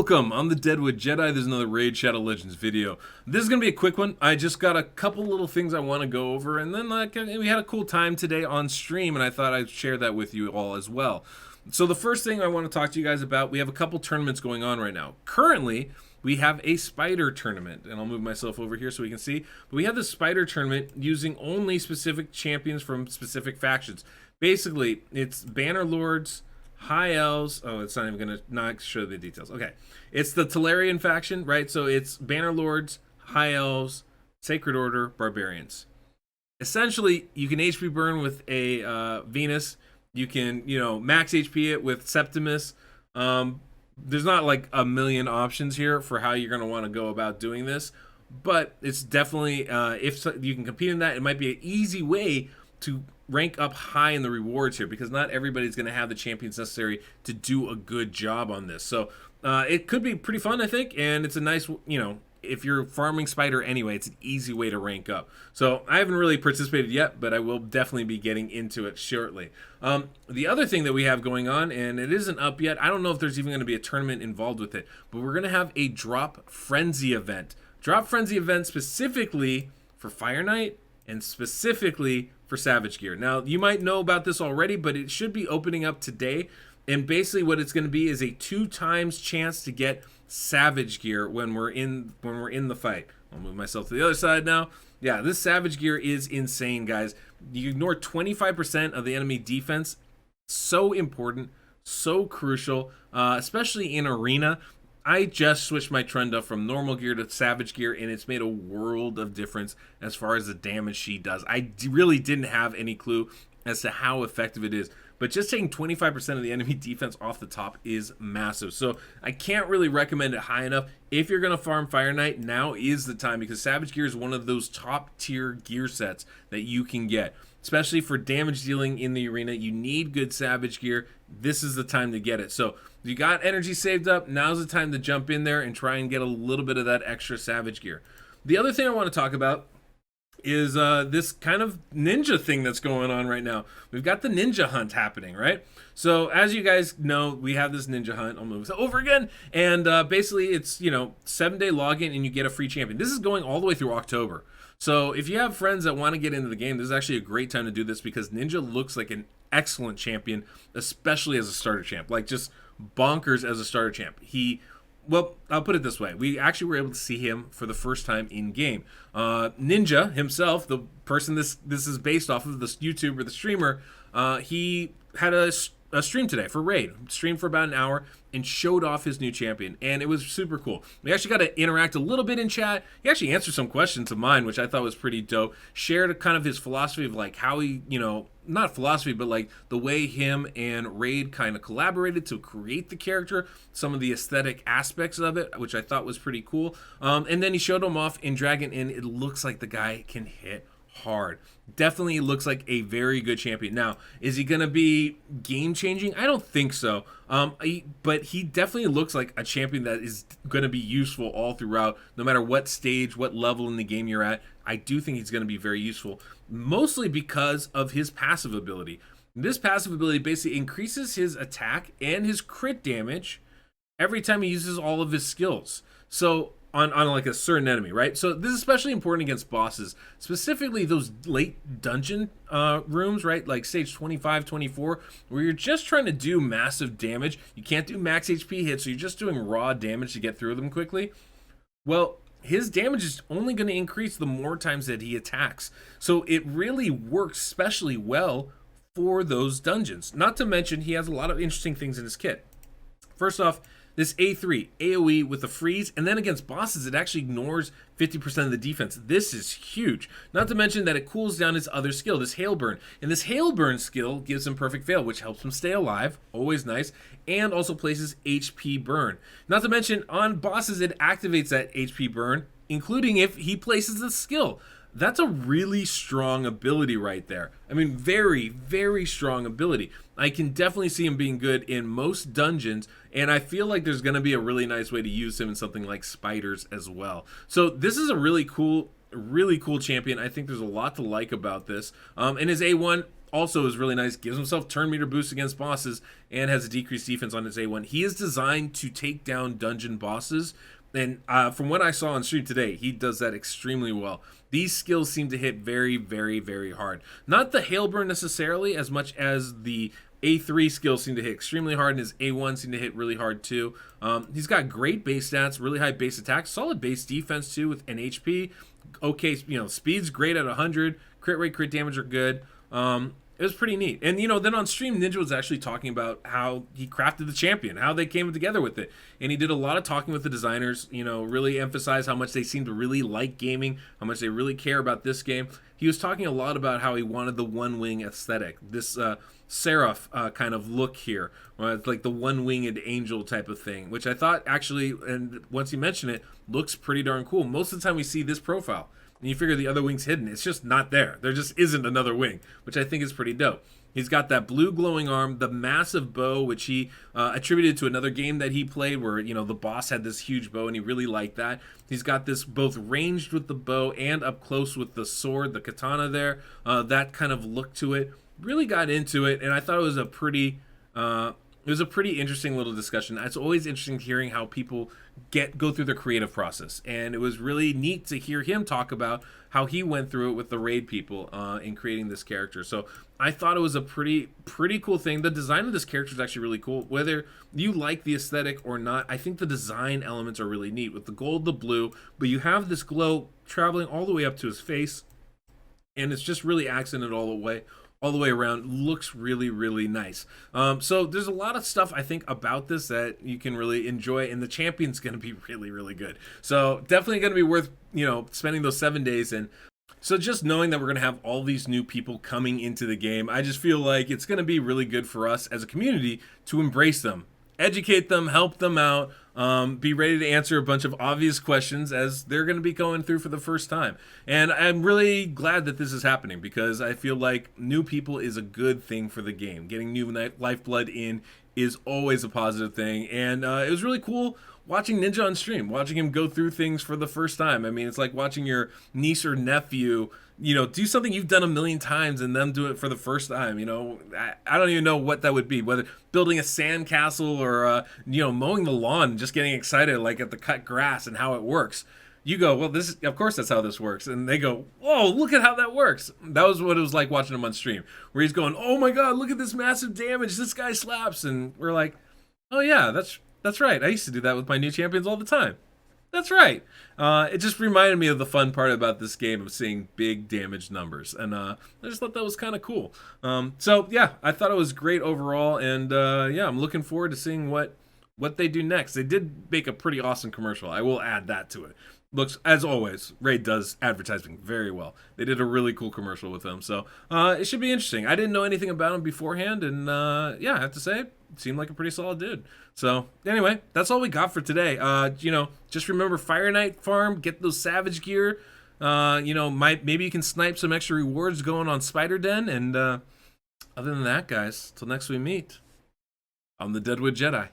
Welcome, I'm the Deadwood Jedi. There's another Raid Shadow Legends video. This is going to be a quick one. I just got a couple little things I want to go over, and then we had a cool time today on stream, and I thought I'd share that with you all as well. So the first thing I want to talk to you guys about, we have a couple tournaments going on right now. Currently, we have a spider tournament, and I'll move myself over here so we can see. But we have this spider tournament using only specific champions from specific factions. Basically, it's Banner Lords, High Elves. Oh, it's not even going to not show the details. Okay. It's the Plarium faction, right? So it's Banner Lords, High Elves, Sacred Order, Barbarians. Essentially, you can HP burn with a Venus. You can, max HP it with Septimus. There's not like a million options here for how you're going to want to go about doing this. But it's definitely, if you can compete in that, it might be an easy way to rank up high in the rewards here, because not everybody's going to have the champions necessary to do a good job on this. So it could be pretty fun, I think, and it's a nice, if you're farming spider anyway, it's an easy way to rank up. So I haven't really participated yet, but I will definitely be getting into it shortly. The other thing that we have going on, and it isn't up yet, I don't know if there's even going to be a tournament involved with it, but we're going to have a Drop Frenzy event. Drop Frenzy event specifically for Fire Knight and specifically for Savage Gear. Now, you might know about this already, but it should be opening up today. And basically what it's going to be is a 2 times chance to get Savage Gear when we're in the fight. I'll move myself to the other side now. Yeah, this Savage Gear is insane, guys. You ignore 25% of the enemy defense. So important, so crucial, especially in Arena. I just switched my Trenda from normal gear to Savage Gear, and it's made a world of difference as far as the damage she does. I really didn't have any clue as to how effective it is, but just taking 25% of the enemy defense off the top is massive. So I can't really recommend it high enough. If you're going to farm Fire Knight, now is the time, because Savage Gear is one of those top tier gear sets that you can get. Especially for damage dealing in the arena, you need good Savage Gear. This is the time to get it. So if you got energy saved up, now's the time to jump in there and try and get a little bit of that extra Savage Gear. The other thing I want to talk about is this kind of ninja thing that's going on right now. We've got the ninja hunt happening, right? So as you guys know, we have this ninja hunt. I'll move over again. And basically it's, 7-day login and you get a free champion. This is going all the way through October. So if you have friends that want to get into the game, this is actually a great time to do this, because Ninja looks like an excellent champion, especially as a starter champ. Like, just bonkers as a starter champ. Well, I'll put it this way. We actually were able to see him for the first time in game. Ninja himself, the person this is based off of, the YouTuber, the streamer, he had a stream today for Raid. Streamed for about an hour and showed off his new champion, and it was super cool. We actually got to interact a little bit in chat. He actually answered some questions of mine, which I thought was pretty dope. Shared kind of his philosophy of like how he, not philosophy, but like the way him and Raid kind of collaborated to create the character, some of the aesthetic aspects of it, which I thought was pretty cool. And then he showed him off in Dragon, and it looks like the guy can hit hard. Definitely looks like a very good champion. Now, is he going to be game changing? I don't think so. But he definitely looks like a champion that is going to be useful all throughout, no matter what stage, what level in the game you're at. I do think he's going to be very useful, mostly because of his passive ability. This passive ability basically increases his attack and his crit damage every time he uses all of his skills. So on like a certain enemy, right? So this is especially important against bosses, specifically those late dungeon rooms, right? Like stage 25, 24, where you're just trying to do massive damage. You can't do max HP hits, so you're just doing raw damage to get through them quickly. Well, his damage is only going to increase the more times that he attacks. So it really works especially well for those dungeons. Not to mention, he has a lot of interesting things in his kit. First off, this A3, AoE with a freeze, and then against bosses, it actually ignores 50% of the defense. This is huge. Not to mention that it cools down his other skill, this Hail Burn. And this Hail Burn skill gives him Perfect Fail, which helps him stay alive, always nice, and also places HP Burn. Not to mention, on bosses, it activates that HP Burn, including if he places the skill. That's a really strong ability right there. I mean, very, very strong ability. I can definitely see him being good in most dungeons, and I feel like there's going to be a really nice way to use him in something like spiders as well. So this is a really cool champion. I think there's a lot to like about this. And his A1, also is really nice. Gives himself turn meter boost against bosses and has a decreased defense on his A1. He is designed to take down dungeon bosses. And from what I saw on stream today, he does that extremely well. These skills seem to hit very, very, very hard. Not the Hailburn necessarily, as much as the A3 skills seem to hit extremely hard, and his A1 seem to hit really hard too. He's got great base stats, really high base attack, solid base defense too with an HP. Okay, speed's great at 100. Crit rate, crit damage are good. It was pretty neat. And, then on stream, Ninja was actually talking about how he crafted the champion, how they came together with it. And he did a lot of talking with the designers, really emphasized how much they seem to really like gaming, how much they really care about this game. He was talking a lot about how he wanted the one-wing aesthetic, this Seraph kind of look here, it's like the one-winged angel type of thing, which I thought actually, and once you mention it, looks pretty darn cool. Most of the time we see this profile, and you figure the other wing's hidden. It's just not there. There just isn't another wing, which I think is pretty dope. He's got that blue glowing arm, the massive bow, which he attributed to another game that he played where, the boss had this huge bow and he really liked that. He's got this both ranged with the bow and up close with the sword, the katana there. That kind of look to it. Really got into it, and I thought it was a pretty interesting little discussion. It's always interesting hearing how people go through their creative process, and it was really neat to hear him talk about how he went through it with the raid people in creating this character. So I thought it was a pretty cool thing. The design of this character is actually really cool. Whether you like the aesthetic or not, I think the design elements are really neat with the gold, the blue, but you have this glow traveling all the way up to his face, and it's just really accented all the way around. Looks really, really nice. So there's a lot of stuff I think about this that you can really enjoy, and the champion's going to be really, really good. So definitely going to be worth spending those 7 days in. So just knowing that we're going to have all these new people coming into the game, I just feel like it's going to be really good for us as a community to embrace them, educate them, help them out, be ready to answer a bunch of obvious questions as they're going to be going through for the first time. And I'm really glad that this is happening because I feel like new people is a good thing for the game. Getting new lifeblood in is always a positive thing. And it was really cool watching Ninja on stream, watching him go through things for the first time. I mean, it's like watching your niece or nephew do something you've done a million times and them do it for the first time. I don't even know what that would be, whether building a sandcastle or, mowing the lawn, just getting excited like at the cut grass and how it works. You go, well, of course that's how this works. And they go, whoa, look at how that works. That was what it was like watching him on stream, where he's going, oh my God, look at this massive damage. This guy slaps. And we're like, oh yeah, that's right. I used to do that with my new champions all the time. That's right. It just reminded me of the fun part about this game of seeing big damage numbers. And I just thought that was kind of cool. So, yeah, I thought it was great overall. And, I'm looking forward to seeing what they do next. They did make a pretty awesome commercial. I will add that to it. Looks, as always, Raid does advertising very well. They did a really cool commercial with them. So, it should be interesting. I didn't know anything about him beforehand. And, I have to say, it seemed like a pretty solid dude. So anyway, that's all we got for today. Just remember Fire Knight farm, get those Savage gear. Maybe you can snipe some extra rewards going on Spider Den. And other than that, guys, till next we meet, I'm the Deadwood Jedi.